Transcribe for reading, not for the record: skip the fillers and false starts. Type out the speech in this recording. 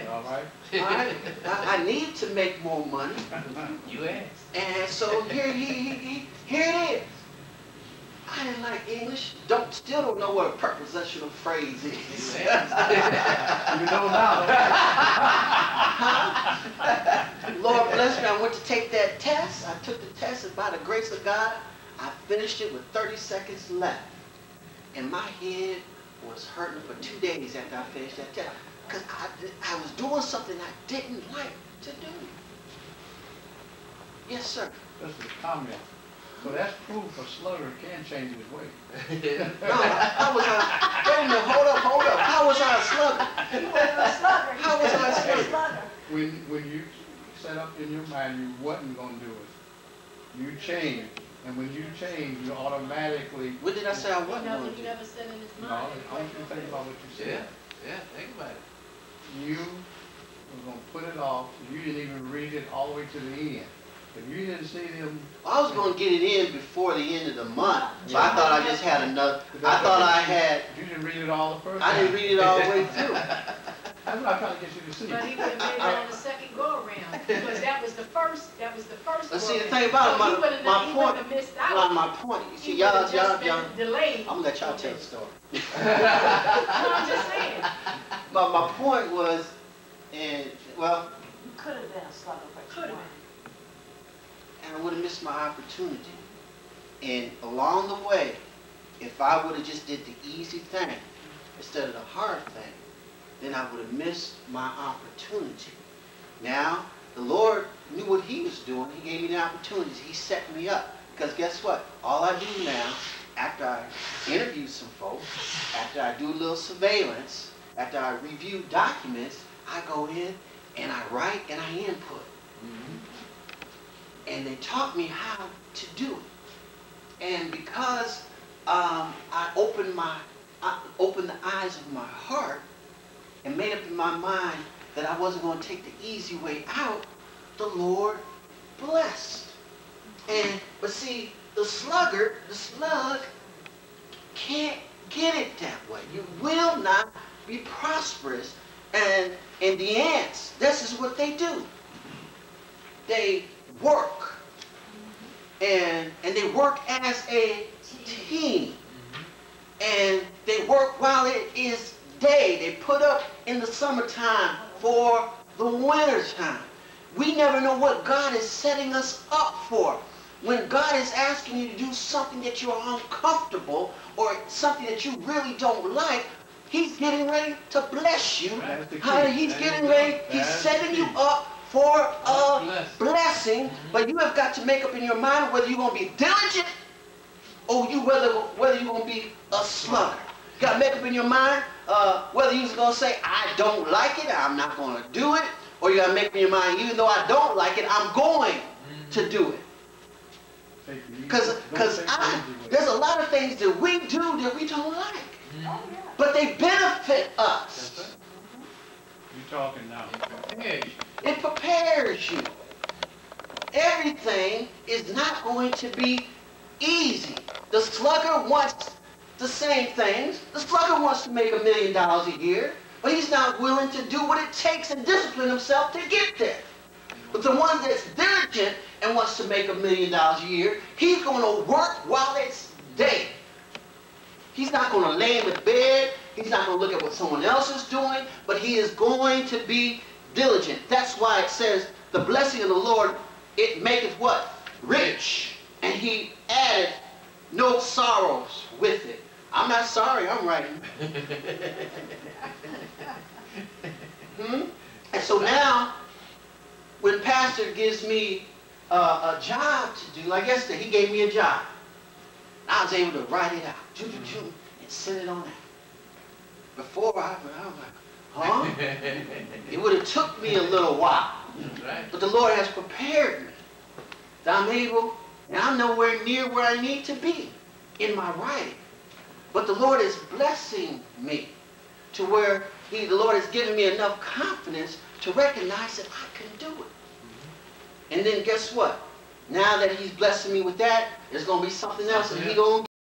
All right. I need to make more money. You asked. And so here it is. I didn't like English. Still don't know what a prepositional phrase is. You know now. Lord bless me. I went to take that test. I took the test, and by the grace of God, I finished it with 30 seconds left. And my head was hurting for 2 days after I finished that test. Because I was doing something I didn't like to do. Yes, sir. This is a comment. So that's proof a slugger can change his way. No, how was I? Wait a minute, hold up. How was I a slugger? How was I a slugger? When you set up in your mind you wasn't going to do it, you changed. And when you change, you automatically... What did I say I wasn't going to do? He never said in his No, mind. I want you to think about what you said. Yeah, think about it. You were going to put it off. You didn't even read it all the way to the end. If you didn't see them... I was going to get it in before the end of the month. So I thought I just had enough. I thought I had... You didn't read it all the first time. I didn't read it all the way through. That's what I'm trying to get you to see. But he would have made it on the second go around because that was the first. But see, the thing about it, my point. My point. You see, y'all. Delayed. I'm gonna let y'all tell the story. I'm just saying. But my point was, and well. You could have been a slugger, but you weren't. And I would have missed my opportunity. And along the way, if I would have just did the easy thing instead of the hard thing, then I would have missed my opportunity. Now, the Lord knew what He was doing. He gave me the opportunities. He set me up. Because guess what? All I do now, after I interview some folks, after I do a little surveillance, after I review documents, I go in and I write and I input. And they taught me how to do it. And because I opened the eyes of my heart and made up in my mind that I wasn't going to take the easy way out, the Lord blessed. But see, the slug can't get it that way. You will not be prosperous. And the ants, this is what they do. They work. And they work as a team. And they work while it is day. They put up in the summertime for the wintertime. We never know what God is setting us up for. When God is asking you to do something that you're uncomfortable or something that you really don't like, He's getting ready to bless you. He's getting ready. He's setting you up for a blessing, but you have got to make up in your mind whether you're going to be diligent or whether you're going to be a slugger. You got to make up in your mind whether you're going to say, I don't like it, I'm not going to do it, or you got to make up in your mind, even though I don't like it, I'm going to do it. Because there's a lot of things that we do that we don't like, but they benefit us. You're talking now. It prepares you. Everything is not going to be easy. The slugger wants the same things. The slugger wants to make $1 million a year, but he's not willing to do what it takes and discipline himself to get there. But the one that's diligent and wants to make $1 million a year, he's going to work while it's day. He's not going to lay in the bed. He's not going to look at what someone else is doing, but he is going to be diligent. That's why it says, the blessing of the Lord, it maketh what? Rich. And He added no sorrows with it. I'm not sorry, I'm writing. And so now, when Pastor gives me a job to do, like yesterday, he gave me a job. I was able to write it out, and send it on out. Before I was like, huh? It would have took me a little while. But the Lord has prepared me. That I'm able, and I'm nowhere near where I need to be in my writing. But the Lord is blessing me to where the Lord has given me enough confidence to recognize that I can do it. And then guess what? Now that He's blessing me with that, there's going to be something else, and He's going to